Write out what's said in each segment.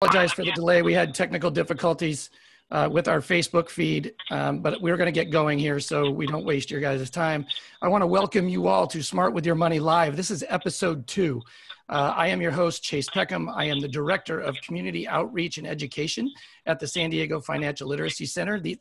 Apologize for the delay. We had technical difficulties with our Facebook feed, but we're going to get going here so we don't waste your guys' time. I want to welcome you all to Smart With Your Money Live. This is episode 2. I am your host, Chase Peckham. I am the Director of Community Outreach and Education at the San Diego Financial Literacy Center, the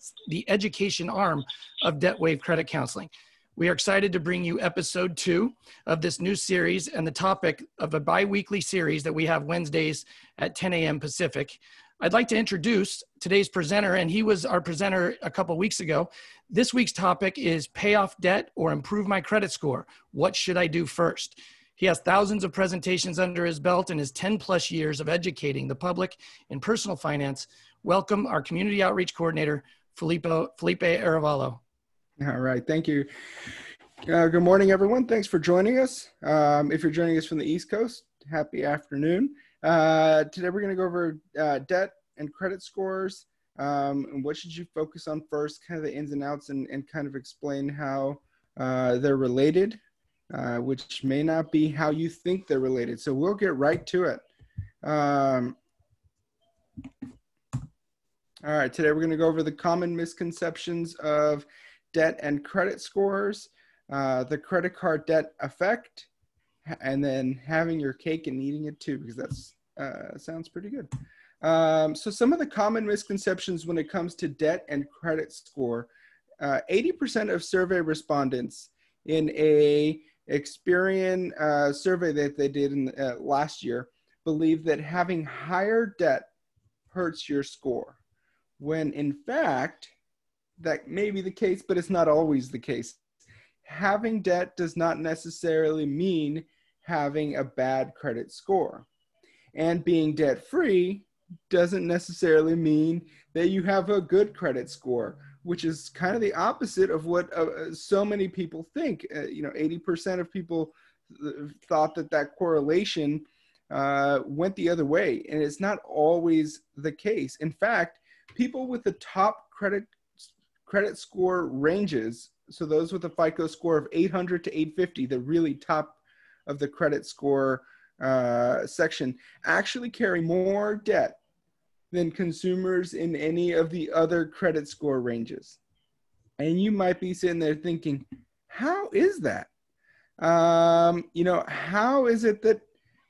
education arm of DebtWave Credit Counseling. We are excited to bring you episode 2 of this new series and the topic of a bi-weekly series that we have Wednesdays at 10 a.m. Pacific. I'd like to introduce today's presenter, and he was our presenter a couple weeks ago. This week's topic is pay off debt or improve my credit score. What should I do first? He has thousands of presentations under his belt and his 10 plus years of educating the public in personal finance. Welcome our community outreach coordinator, Felipe Arevalo. All right, thank you. Good morning, everyone. Thanks for joining us. If you're joining us from the East Coast, happy afternoon. Today we're going to go over debt and credit scores. And what should you focus on first, kind of the ins and outs, and kind of explain how they're related, which may not be how you think they're related. So we'll get right to it. All right, today we're going to go over the common misconceptions of debt and credit scores, the credit card debt effect, and then having your cake and eating it too, because that's sounds pretty good. So some of the common misconceptions when it comes to debt and credit score, 80% of survey respondents in a Experian survey that they did in last year believe that having higher debt hurts your score, when in fact, that may be the case, but it's not always the case. Having debt does not necessarily mean having a bad credit score. And being debt-free doesn't necessarily mean that you have a good credit score, which is kind of the opposite of what so many people think. 80% of people thought that correlation went the other way, and it's not always the case. In fact, people with the top credit score ranges, so those with a FICO score of 800 to 850, the really top of the credit score section, actually carry more debt than consumers in any of the other credit score ranges. And you might be sitting there thinking, how is that? How is it that,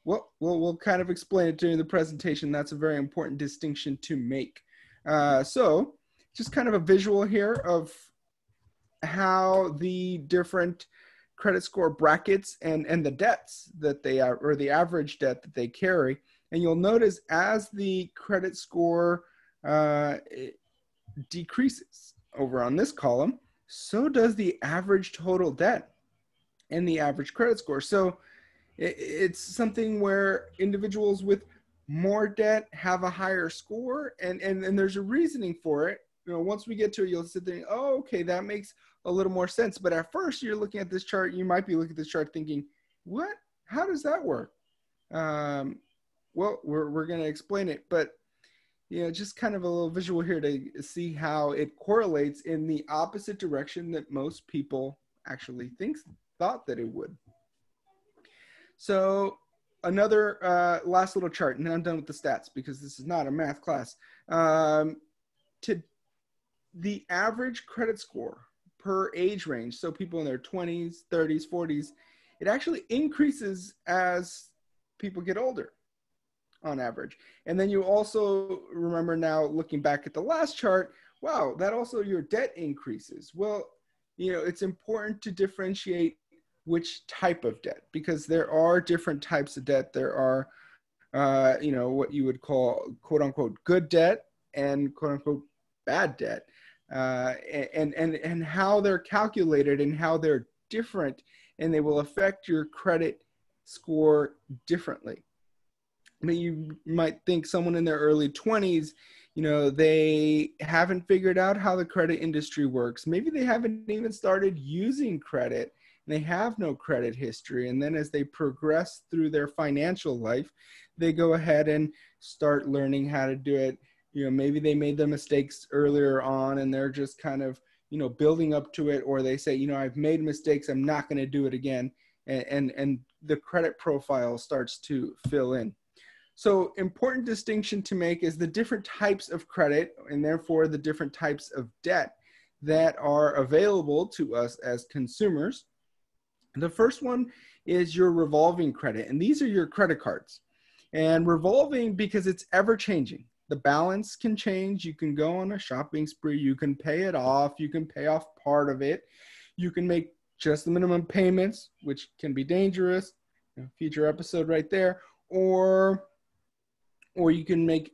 well, we'll kind of explain it during the presentation. That's a very important distinction to make. So just kind of a visual here of how the different credit score brackets and the debts that they are, or the average debt that they carry. And you'll notice as the credit score decreases over on this column, so does the average total debt and the average credit score. So it's something where individuals with more debt have a higher score, and there's a reasoning for it. Once we get to it, you'll sit there and, oh, okay, that makes a little more sense. But at first, you're looking at this chart, you might be looking at this chart thinking, what? How does that work? Well, we're going to explain it, but just kind of a little visual here to see how it correlates in the opposite direction that most people actually thought that it would. So another last little chart, and then I'm done with the stats because this is not a math class. The average credit score per age range, so people in their 20s, 30s, 40s, it actually increases as people get older on average. And then you also remember now, looking back at the last chart, wow, that also your debt increases. Well, it's important to differentiate which type of debt, because there are different types of debt. There are, what you would call quote unquote good debt and quote unquote bad debt. And how they're calculated and how they're different, and they will affect your credit score differently. I mean, you might think someone in their early 20s, they haven't figured out how the credit industry works. Maybe they haven't even started using credit, and they have no credit history. And then as they progress through their financial life, they go ahead and start learning how to do it. Maybe they made the mistakes earlier on and they're just kind of, building up to it, or they say, I've made mistakes, I'm not going to do it again. And the credit profile starts to fill in. So important distinction to make is the different types of credit and therefore the different types of debt that are available to us as consumers. The first one is your revolving credit, and these are your credit cards. And revolving because it's ever changing. The balance can change. You can go on a shopping spree. You can pay it off. You can pay off part of it. You can make just the minimum payments, which can be dangerous. Future episode right there. Or you can make,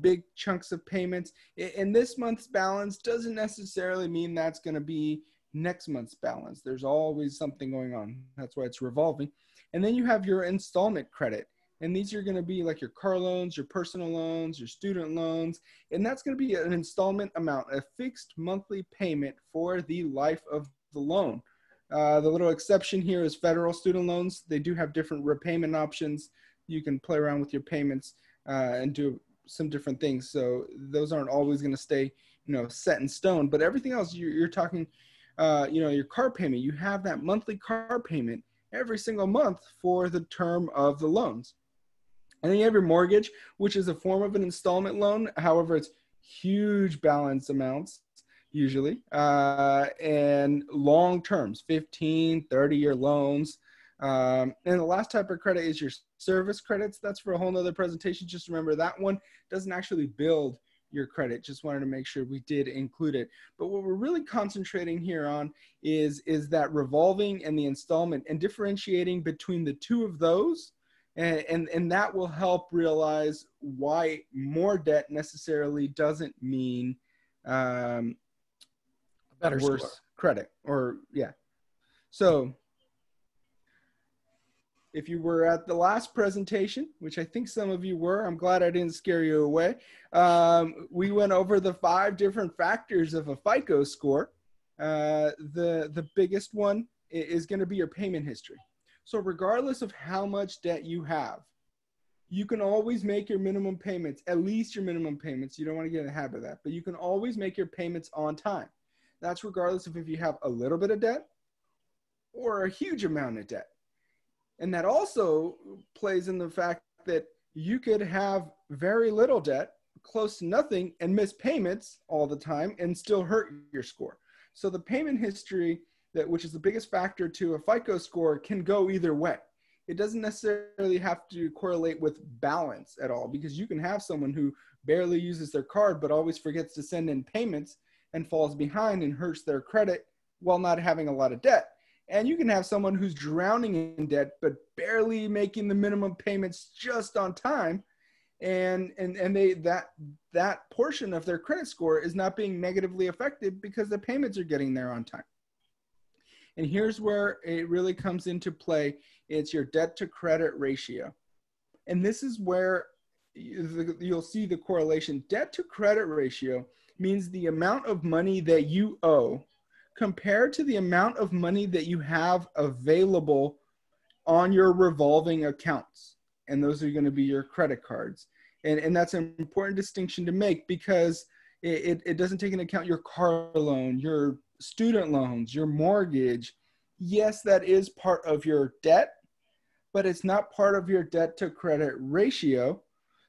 big chunks of payments. And this month's balance doesn't necessarily mean that's going to be next month's balance. There's always something going on. That's why it's revolving. And then you have your installment credit. And these are going to be like your car loans, your personal loans, your student loans. And that's going to be an installment amount, a fixed monthly payment for the life of the loan. The little exception here is federal student loans. They do have different repayment options. You can play around with your payments and do some different things. So those aren't always going to stay, set in stone. But everything else, you're talking, your car payment. You have that monthly car payment every single month for the term of the loans. And then you have your mortgage, which is a form of an installment loan. However, it's huge balance amounts usually, and long terms, 15, 30-year loans. And the last type of credit is your service credits. That's for a whole nother presentation. Just remember that one doesn't actually build your credit. Just wanted to make sure we did include it. But what we're really concentrating here on is that revolving and the installment, and differentiating between the two of those. And that will help realize why more debt necessarily doesn't mean better worse score. Credit. So if you were at the last presentation, which I think some of you were, I'm glad I didn't scare you away. We went over the 5 different factors of a FICO score. The biggest one is going to be your payment history. So regardless of how much debt you have, you can always make your minimum payments, at least your minimum payments. You don't want to get in the habit of that, but you can always make your payments on time. That's regardless of if you have a little bit of debt or a huge amount of debt. And that also plays in the fact that you could have very little debt, close to nothing, and miss payments all the time and still hurt your score. So the payment history, which is the biggest factor to a FICO score, can go either way. It doesn't necessarily have to correlate with balance at all, because you can have someone who barely uses their card but always forgets to send in payments and falls behind and hurts their credit while not having a lot of debt. And you can have someone who's drowning in debt but barely making the minimum payments just on time, and that portion of their credit score is not being negatively affected because the payments are getting there on time. And here's where it really comes into play. It's your debt to credit ratio. And this is where you'll see the correlation. Debt to credit ratio means the amount of money that you owe compared to the amount of money that you have available on your revolving accounts. And those are going to be your credit cards. And that's an important distinction to make, because it doesn't take into account your car loan, your student loans, your mortgage. Yes, that is part of your debt, but it's not part of your debt to credit ratio.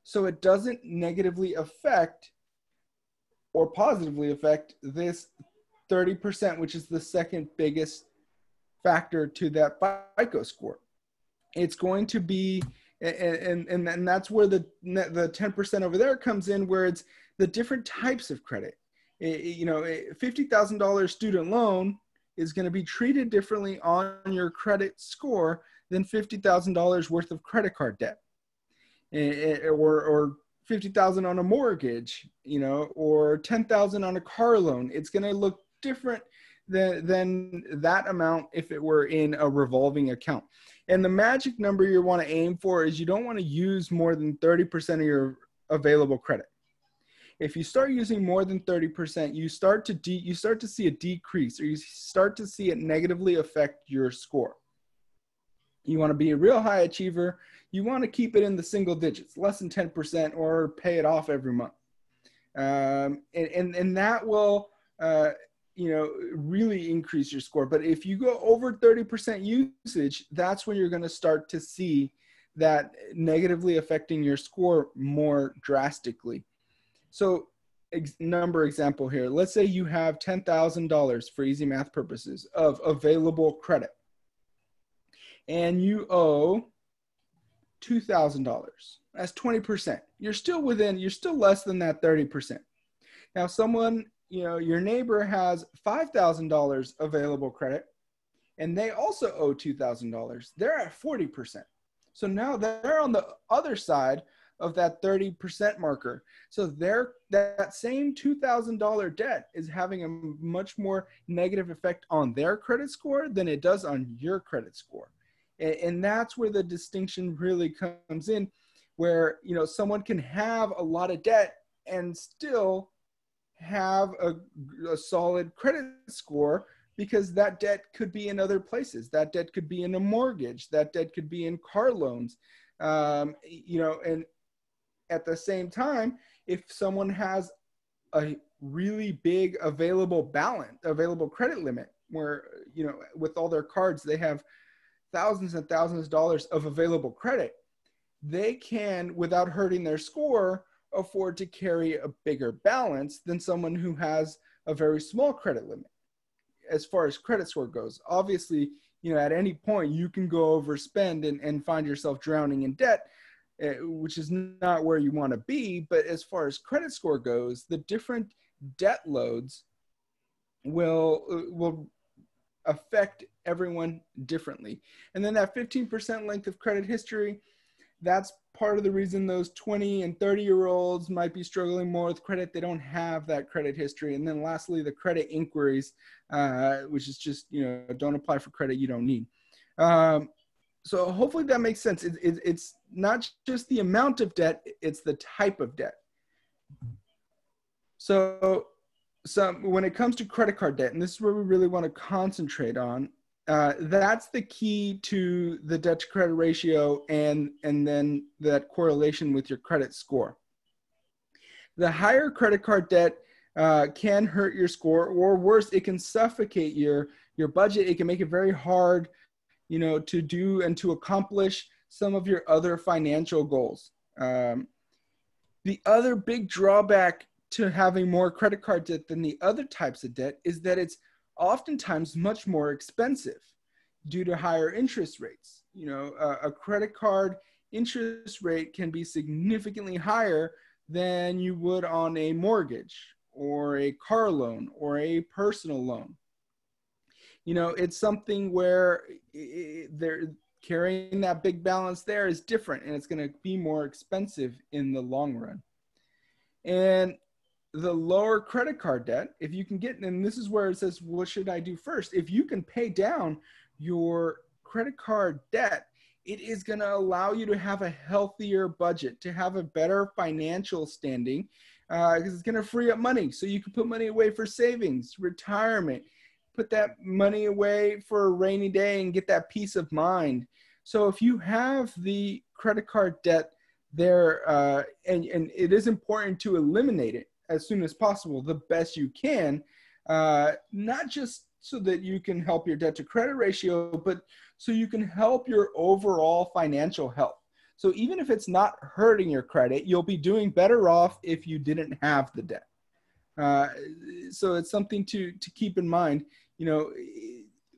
So it doesn't negatively affect or positively affect this 30%, which is the second biggest factor to that FICO score. It's going to be, and that's where the 10% over there comes in, where it's the different types of credit. A $50,000 student loan is going to be treated differently on your credit score than $50,000 worth of credit card debt, or $50,000 on a mortgage, or $10,000 on a car loan. It's going to look different than that amount if it were in a revolving account. And the magic number you want to aim for is you don't want to use more than 30% of your available credit. If you start using more than 30%, you start to see a decrease, or you start to see it negatively affect your score. You want to be a real high achiever. You want to keep it in the single digits, less than 10%, or pay it off every month. And that will, really increase your score. But if you go over 30% usage, that's when you're going to start to see that negatively affecting your score more drastically. So number example here, let's say you have $10,000 for easy math purposes of available credit, and you owe $2,000. That's 20%. You're still less than that 30%. Now someone, your neighbor has $5,000 available credit, and they also owe $2,000. They're at 40%. So now they're on the other side of that 30% marker. So that same $2,000 debt is having a much more negative effect on their credit score than it does on your credit score. And that's where the distinction really comes in, where, someone can have a lot of debt and still have a solid credit score, because that debt could be in other places. That debt could be in a mortgage. That debt could be in car loans. And at the same time, if someone has a really big available credit limit, where, with all their cards, they have thousands and thousands of dollars of available credit, they can, without hurting their score, afford to carry a bigger balance than someone who has a very small credit limit. As far as credit score goes, obviously, at any point you can go overspend and find yourself drowning in debt, which is not where you want to be. But as far as credit score goes, the different debt loads will affect everyone differently. And then that 15% length of credit history, that's part of the reason those 20 and 30-year-olds might be struggling more with credit. They don't have that credit history. And then lastly, the credit inquiries, which is just, don't apply for credit you don't need. So hopefully that makes sense. It's not just the amount of debt, it's the type of debt. So when it comes to credit card debt, and this is where we really want to concentrate on, that's the key to the debt to credit ratio and then that correlation with your credit score. The higher credit card debt can hurt your score, or worse, it can suffocate your budget. It can make it very hard, to do and to accomplish some of your other financial goals. The other big drawback to having more credit card debt than the other types of debt is that it's oftentimes much more expensive due to higher interest rates. A credit card interest rate can be significantly higher than you would on a mortgage or a car loan or a personal loan. It's something where they're carrying that big balance there is different, and it's going to be more expensive in the long run. And the lower credit card debt, if you can get, and this is where it says, what should I do first? If you can pay down your credit card debt, it is going to allow you to have a healthier budget, to have a better financial standing, because it's going to free up money. So you can put money away for savings, retirement, put that money away for a rainy day and get that peace of mind. So if you have the credit card debt there, and it is important to eliminate it as soon as possible, the best you can, not just so that you can help your debt to credit ratio, but so you can help your overall financial health. So even if it's not hurting your credit, you'll be doing better off if you didn't have the debt. So it's something to keep in mind,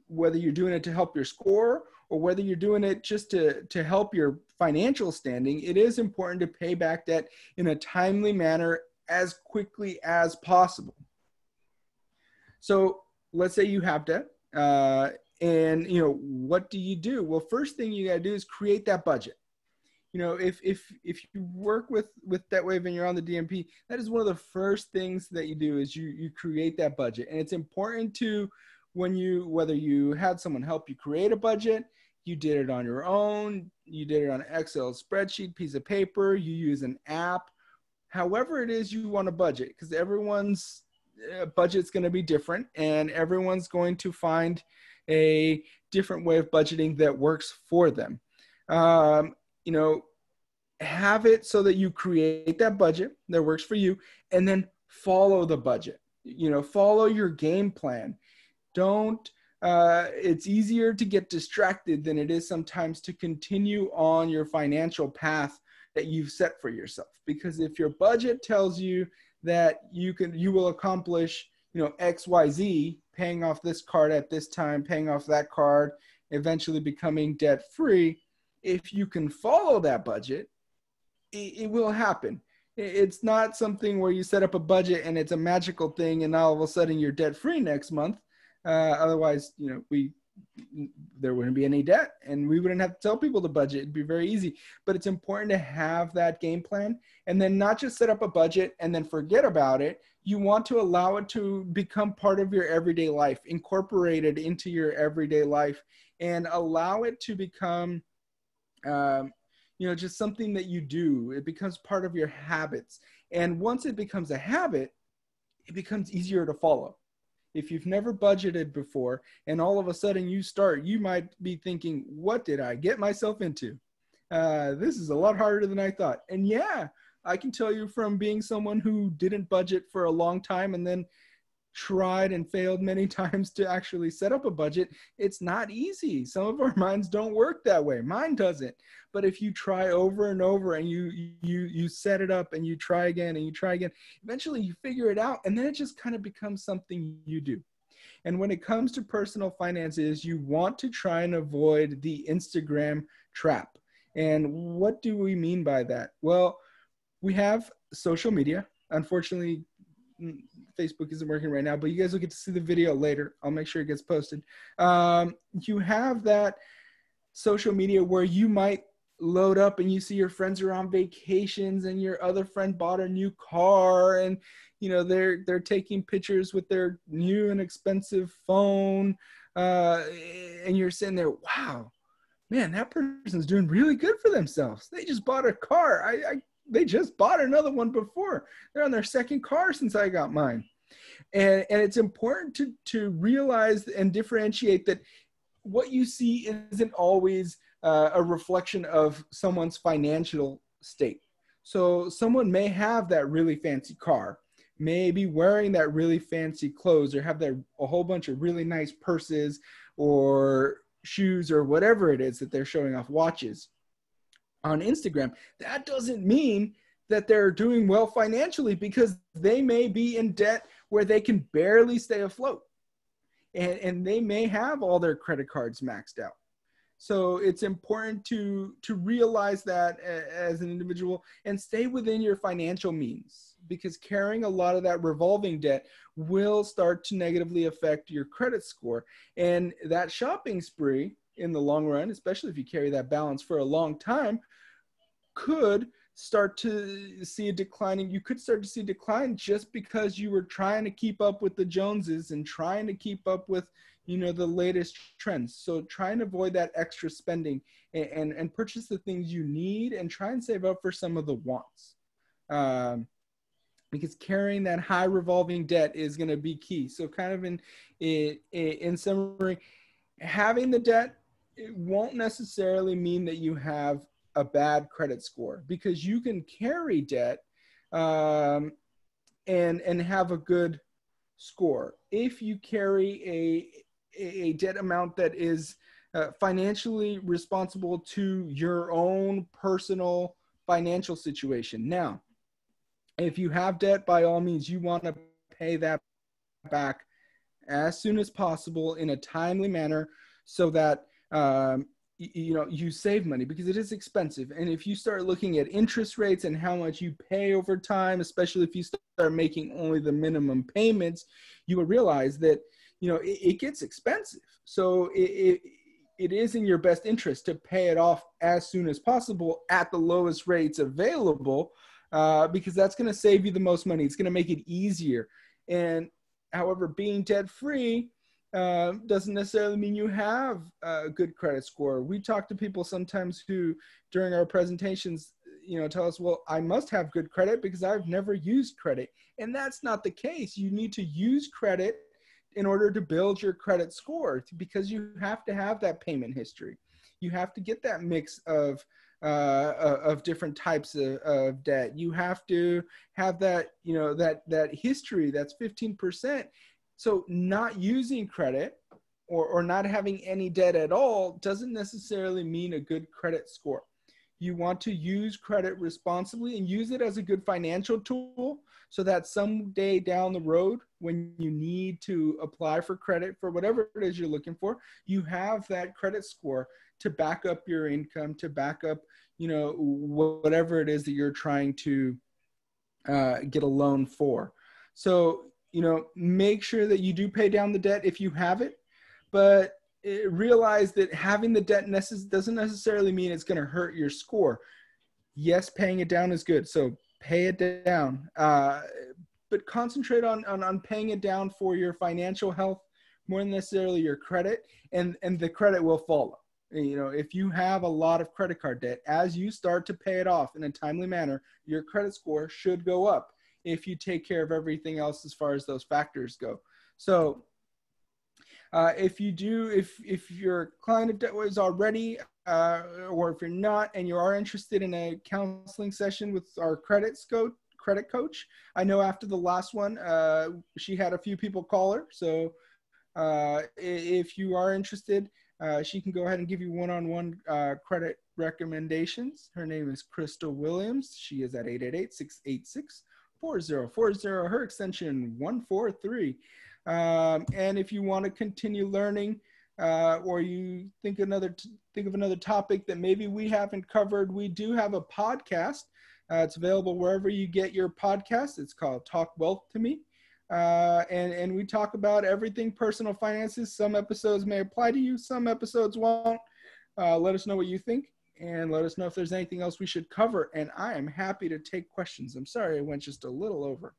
whether you're doing it to help your score or whether you're doing it just to help your financial standing. It is important to pay back debt in a timely manner as quickly as possible. So let's say you have debt, and what do you do? Well, first thing you got to do is create that budget. If you work with DebtWave and you're on the DMP, that is one of the first things that you do is you create that budget. And it's important to, whether you had someone help you create a budget, you did it on your own, you did it on an Excel spreadsheet, piece of paper, you use an app, however it is you want to budget, because everyone's budget's going to be different and everyone's going to find a different way of budgeting that works for them. Have it so that you create that budget that works for you and then follow the budget, follow your game plan. Don't it's easier to get distracted than it is sometimes to continue on your financial path that you've set for yourself. Because if your budget tells you that you will accomplish, XYZ, paying off this card at this time, paying off that card, eventually becoming debt free, if you can follow that budget, it will happen. It's not something where you set up a budget and it's a magical thing and all of a sudden you're debt free next month. Otherwise, there wouldn't be any debt and we wouldn't have to tell people to budget. It'd be very easy. But it's important to have that game plan and then not just set up a budget and then forget about it. You want to allow it to become part of your everyday life, incorporate it into your everyday life, and allow it to become just something that you do. It becomes part of your habits. And once it becomes a habit, it becomes easier to follow. If you've never budgeted before and all of a sudden you might be thinking, what did I get myself into? This is a lot harder than I thought. And yeah, I can tell you from being someone who didn't budget for a long time and then tried and failed many times to actually set up a budget, it's not easy. Some of our minds don't work that way. Mine doesn't. But if you try over and over and you set it up and you try again and you try again, eventually you figure it out and then it just kind of becomes something you do. And when it comes to personal finances, you want to try and avoid the Instagram trap. And what do we mean by that? Well, we have social media. Unfortunately, Facebook isn't working right now, but you guys will get to see the video later. I'll make sure it gets posted. You have that social media where you might load up and you see your friends are on vacations and your other friend bought a new car and they're taking pictures with their new and expensive phone, and you're sitting there, wow, man, that person's doing really good for themselves. They just bought a car. They just bought another one before. They're on their second car since I got mine. And it's important to realize and differentiate that what you see isn't always a reflection of someone's financial state. So someone may have that really fancy car, may be wearing that really fancy clothes, or have a whole bunch of really nice purses or shoes or whatever it is that they're showing off, watches on Instagram. That doesn't mean that they're doing well financially, because they may be in debt where they can barely stay afloat. And they may have all their credit cards maxed out. So it's important to realize that as an individual and stay within your financial means, because carrying a lot of that revolving debt will start to negatively affect your credit score. And that shopping spree in the long run, especially if you carry that balance for a long time, could start to see a declining. You could start to see decline just because you were trying to keep up with the Joneses and trying to keep up with, the latest trends. So try and avoid that extra spending and purchase the things you need and try and save up for some of the wants. Because carrying that high revolving debt is going to be key. So kind of in summary, having the debt, it won't necessarily mean that you have a bad credit score, because you can carry debt and have a good score. If you carry a debt amount that is financially responsible to your own personal financial situation. Now, if you have debt, by all means, you want to pay that back as soon as possible in a timely manner so that you save money, because it is expensive. And if you start looking at interest rates and how much you pay over time, especially if you start making only the minimum payments, you will realize that it gets expensive. So it is in your best interest to pay it off as soon as possible at the lowest rates available, because that's going to save you the most money. It's going to make it easier. And however, being debt free doesn't necessarily mean you have a good credit score. We talk to people sometimes who, during our presentations, tell us, well, I must have good credit because I've never used credit. And that's not the case. You need to use credit in order to build your credit score, because you have to have that payment history. You have to get that mix of different types of debt. You have to have that, that history that's 15%. So not using credit or not having any debt at all doesn't necessarily mean a good credit score. You want to use credit responsibly and use it as a good financial tool so that someday down the road, when you need to apply for credit for whatever it is you're looking for, you have that credit score to back up your income, to back up, whatever it is that you're trying to get a loan for. So, make sure that you do pay down the debt if you have it, but realize that having the debt doesn't necessarily mean it's going to hurt your score. Yes, paying it down is good. So pay it down, but concentrate on paying it down for your financial health more than necessarily your credit, and the credit will follow. If you have a lot of credit card debt, as you start to pay it off in a timely manner, your credit score should go up if you take care of everything else as far as those factors go. So if you're a client of DebtWave already, or if you're not and you are interested in a counseling session with our credit coach, I know after the last one, she had a few people call her. So if you are interested, she can go ahead and give you one-on-one credit recommendations. Her name is Crystal Williams. She is at 888-686-4040, her extension 143. And if you want to continue learning, or you think of another topic that maybe we haven't covered, we do have a podcast. It's available wherever you get your podcasts. It's called Talk Wealth to Me. And we talk about everything personal finances. Some episodes may apply to you, some episodes won't. Let us know what you think, and let us know if there's anything else we should cover. And I am happy to take questions. I'm sorry I went just a little over.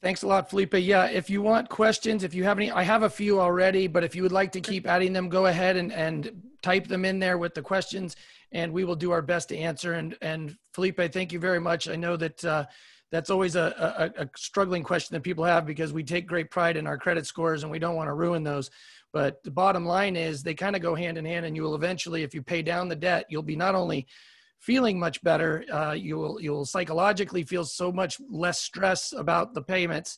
Thanks a lot, Felipe. Yeah, if you want questions, if you have any, I have a few already, but if you would like to keep adding them, go ahead and type them in there with the questions, and we will do our best to answer. And Felipe, thank you very much. I know that that's always a struggling question that people have, because we take great pride in our credit scores and we don't want to ruin those. But the bottom line is they kind of go hand in hand, and you will eventually, if you pay down the debt, you'll be not only feeling much better, you'll psychologically feel so much less stress about the payments,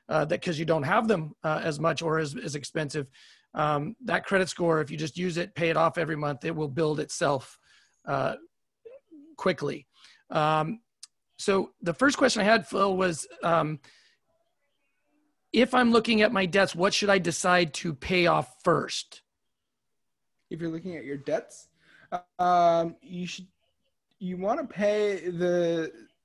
that because you don't have them as much or as expensive. That credit score, if you just use it, pay it off every month, it will build itself quickly. So the first question I had, Phil, was if I'm looking at my debts, what should I decide to pay off first? If you're looking at your debts, you want to pay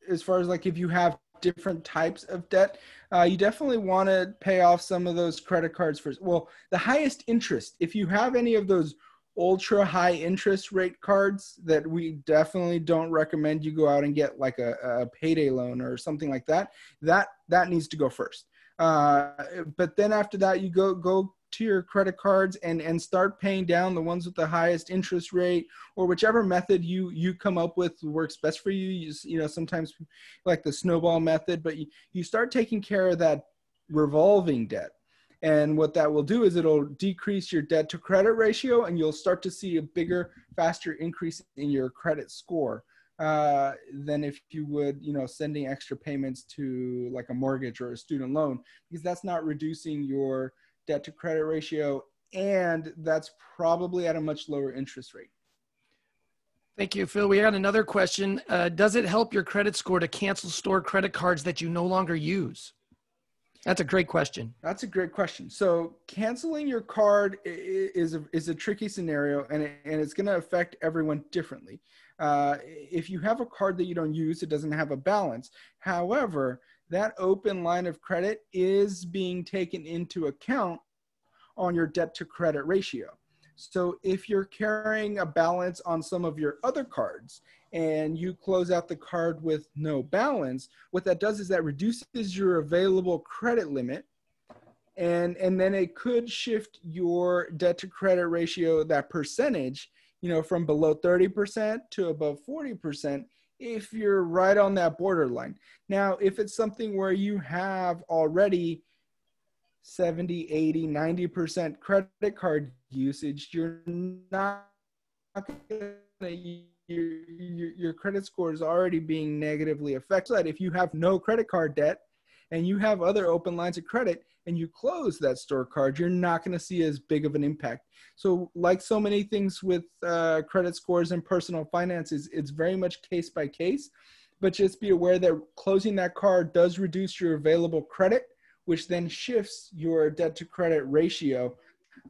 as far as like if you have different types of debt, you definitely want to pay off some of those credit cards first. Well, the highest interest, if you have any of those ultra high interest rate cards, that we definitely don't recommend you go out and get like a payday loan or something like that, that needs to go first. But then after that, you go to your credit cards and start paying down the ones with the highest interest rate, or whichever method you come up with works best for you. Sometimes like the snowball method, but you start taking care of that revolving debt. And what that will do is it'll decrease your debt to credit ratio, and you'll start to see a bigger, faster increase in your credit score than if you would, sending extra payments to like a mortgage or a student loan, because that's not reducing your debt to credit ratio, and that's probably at a much lower interest rate. Thank you, Phil. We got another question. Does it help your credit score to cancel store credit cards that you no longer use? That's a great question. That's a great question. So canceling your card is a tricky scenario, and it's going to affect everyone differently. If you have a card that you don't use, it doesn't have a balance. However, that open line of credit is being taken into account on your debt to credit ratio. So if you're carrying a balance on some of your other cards and you close out the card with no balance, what that does is that reduces your available credit limit. And then it could shift your debt to credit ratio, that percentage, from below 30% to above 40%, if you're right on that borderline. Now, if it's something where you have already 70, 80, 90% credit card usage, you're not your credit score is already being negatively affected. If you have no credit card debt and you have other open lines of credit and you close that store card, you're not going to see as big of an impact. So like so many things with credit scores and personal finances, it's very much case by case, but just be aware that closing that card does reduce your available credit, which then shifts your debt to credit ratio.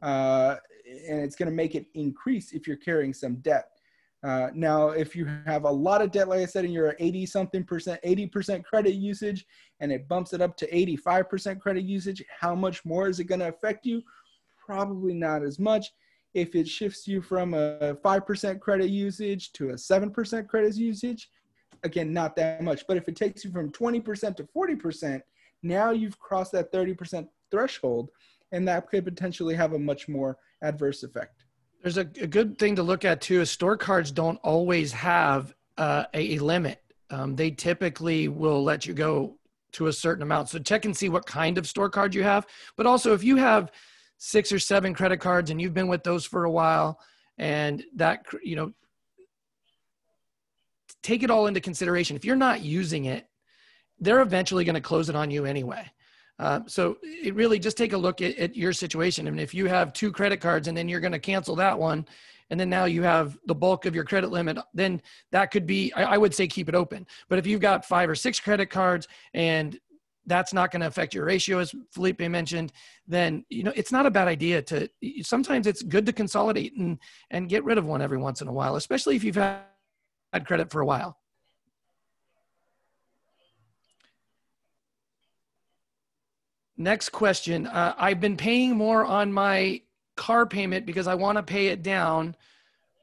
And it's going to make it increase if you're carrying some debt. Now, if you have a lot of debt, like I said, and you're at 80% credit usage, and it bumps it up to 85% credit usage, how much more is it going to affect you? Probably not as much. If it shifts you from a 5% credit usage to a 7% credit usage, again, not that much. But if it takes you from 20% to 40%, now you've crossed that 30% threshold, and that could potentially have a much more adverse effect. There's a good thing to look at too is store cards don't always have a limit. They typically will let you go to a certain amount. So check and see what kind of store card you have. But also if you have 6 or 7 credit cards and you've been with those for a while, and that, you know, take it all into consideration. If you're not using it, they're eventually going to close it on you anyway. So it really just take a look at your situation. I mean, if you have 2 credit cards and then you're going to cancel that one, and then now you have the bulk of your credit limit, then that could be, I would say keep it open. But if you've got 5 or 6 credit cards and that's not going to affect your ratio, as Felipe mentioned, then, you know, it's not a bad idea to, sometimes it's good to consolidate and get rid of one every once in a while, especially if you've had credit for a while. Next question. I've been paying more on my car payment because I want to pay it down,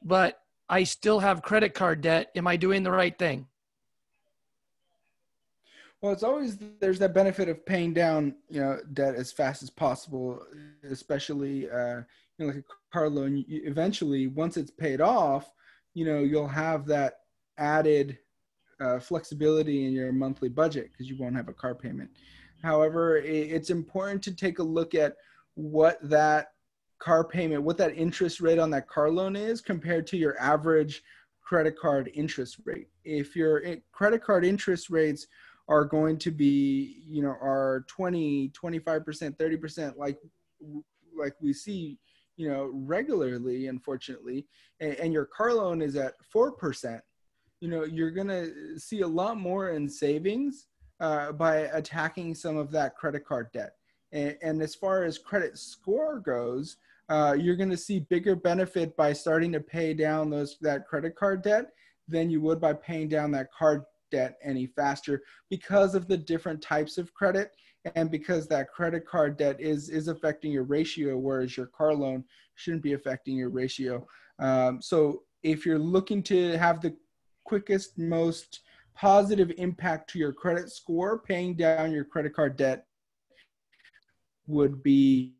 but I still have credit card debt. Am I doing the right thing? Well, it's always, there's that benefit of paying down, you know, debt as fast as possible, especially, you know, like a car loan. Eventually, once it's paid off, you know, you'll have that added flexibility in your monthly budget because you won't have a car payment. However, it's important to take a look at what that car payment, what that interest rate on that car loan is compared to your average credit card interest rate. If your credit card interest rates are going to be, you know, are 20, 25%, 30%, like we see, you know, regularly, unfortunately, and your car loan is at 4%, you know, you're going to see a lot more in savings by attacking some of that credit card debt. And as far as credit score goes, you're going to see bigger benefit by starting to pay down that credit card debt than you would by paying down that card debt any faster, because of the different types of credit and because that credit card debt is affecting your ratio, whereas your car loan shouldn't be affecting your ratio. So if you're looking to have the quickest, most positive impact to your credit score, paying down your credit card debt would be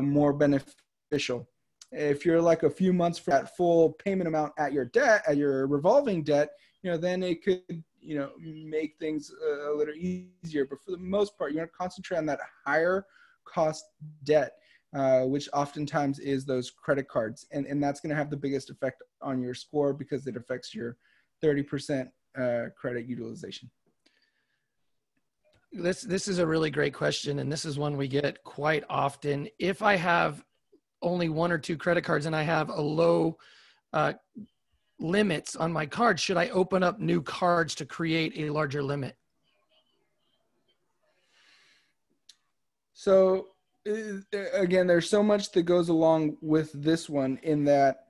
more beneficial. If you're like a few months for that full payment amount at your debt, at your revolving debt, you know, then it could, you know, make things a little easier. But for the most part, you want to concentrate on that higher cost debt, which oftentimes is those credit cards. And that's going to have the biggest effect on your score because it affects your 30% credit utilization. This is a really great question, and this is one we get quite often. If I have only 1 or 2 credit cards and I have a low limits on my card, should I open up new cards to create a larger limit? So again, there's so much that goes along with this one in that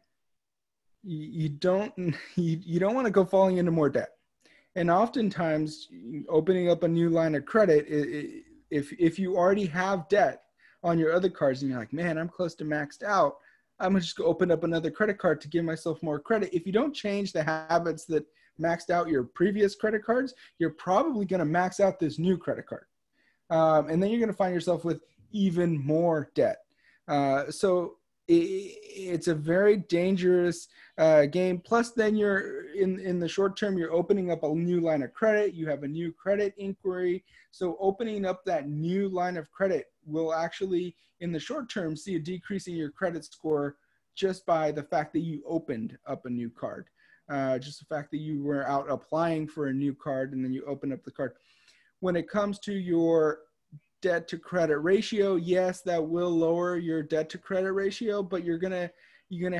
you don't want to go falling into more debt. And oftentimes opening up a new line of credit, if you already have debt on your other cards and you're like, man, I'm close to maxed out, I'm gonna just go open up another credit card to give myself more credit. If you don't change the habits that maxed out your previous credit cards, you're probably gonna max out this new credit card. And then you're gonna find yourself with even more debt. So it's a very dangerous game. Plus, then you're in the short term, you're opening up a new line of credit. You have a new credit inquiry. So opening up that new line of credit will actually, in the short term, see a decrease in your credit score just by the fact that you opened up a new card. just the fact that you were out applying for a new card and then you open up the card. When it comes to your debt to credit ratio, yes, that will lower your debt to credit ratio, but you're gonna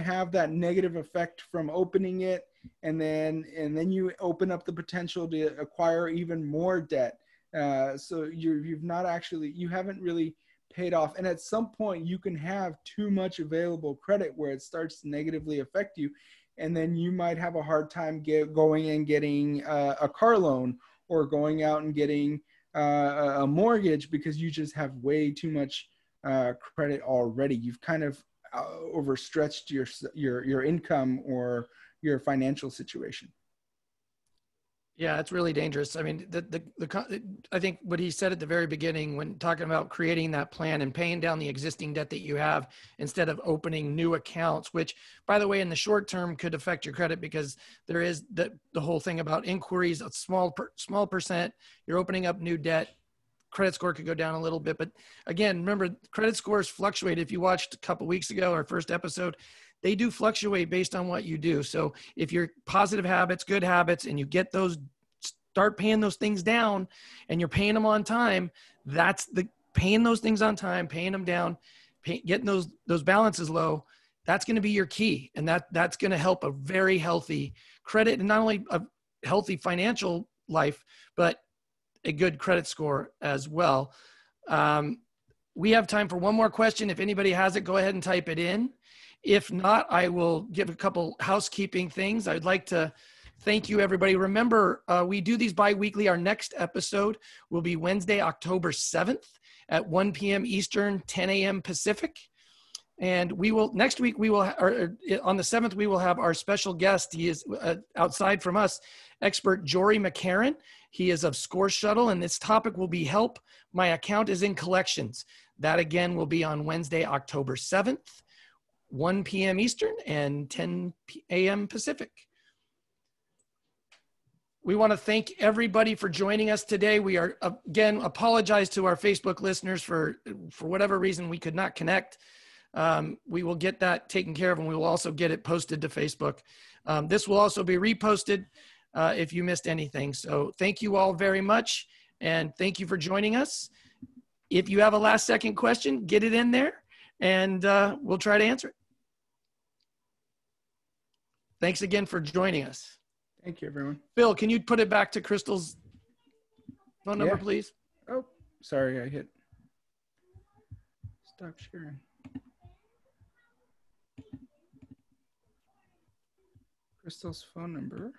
have that negative effect from opening it, and then you open up the potential to acquire even more debt. So you haven't really paid off, and at some point you can have too much available credit where it starts to negatively affect you, and then you might have a hard time going and getting a car loan, or going out and getting a mortgage, because you just have way too much credit already. You've kind of overstretched your income or your financial situation. Yeah, it's really dangerous. I mean, I think what he said at the very beginning when talking about creating that plan and paying down the existing debt that you have instead of opening new accounts, which, by the way, in the short term could affect your credit, because there is the whole thing about inquiries, a small percent, you're opening up new debt, credit score could go down a little bit. But again, remember, credit scores fluctuate. If you watched a couple weeks ago, our first episode, they do fluctuate based on what you do. So if you're positive habits, good habits, and you get those, start paying those things down, and you're paying them on time, that's the paying those things on time, paying them down, getting those balances low. That's going to be your key. And that's going to help a very healthy credit, and not only a healthy financial life, but a good credit score as well. We have time for one more question. If anybody has it, go ahead and type it in. If not, I will give a couple housekeeping things. I'd like to thank you, everybody. Remember, we do these bi-weekly. Our next episode will be Wednesday, October 7th at 1 p.m. Eastern, 10 a.m. Pacific. And next week, on the 7th, we will have our special guest. He is outside from us, expert Jory McCarran. He is of Score Shuttle, and this topic will be help. My account is in collections. That again will be on Wednesday, October 7th. 1 p.m. Eastern and 10 a.m. Pacific. We want to thank everybody for joining us today. We are, again, apologize to our Facebook listeners for whatever reason we could not connect. We will get that taken care of, and we will also get it posted to Facebook. This will also be reposted if you missed anything. So thank you all very much, and thank you for joining us. If you have a last second question, get it in there, and we'll try to answer it. Thanks again for joining us. Thank you, everyone. Phil, can you put it back to Crystal's phone number, please? Oh, sorry, I hit stop sharing. Crystal's phone number.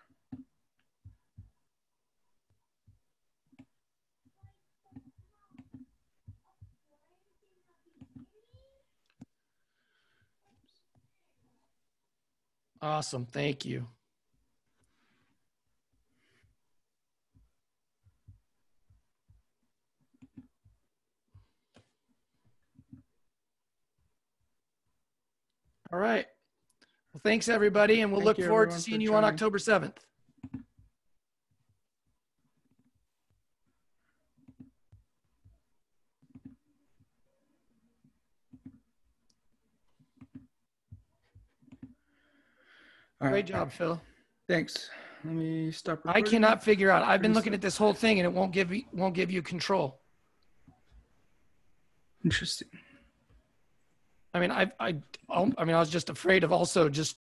Awesome. Thank you. All right. Well, thanks, everybody, and we'll look forward to seeing you on October 7th. Great job, Phil. Thanks. Let me stop recording. I cannot figure out. I've been looking at this whole thing, and it won't give you control. Interesting. I mean, I was just afraid of also just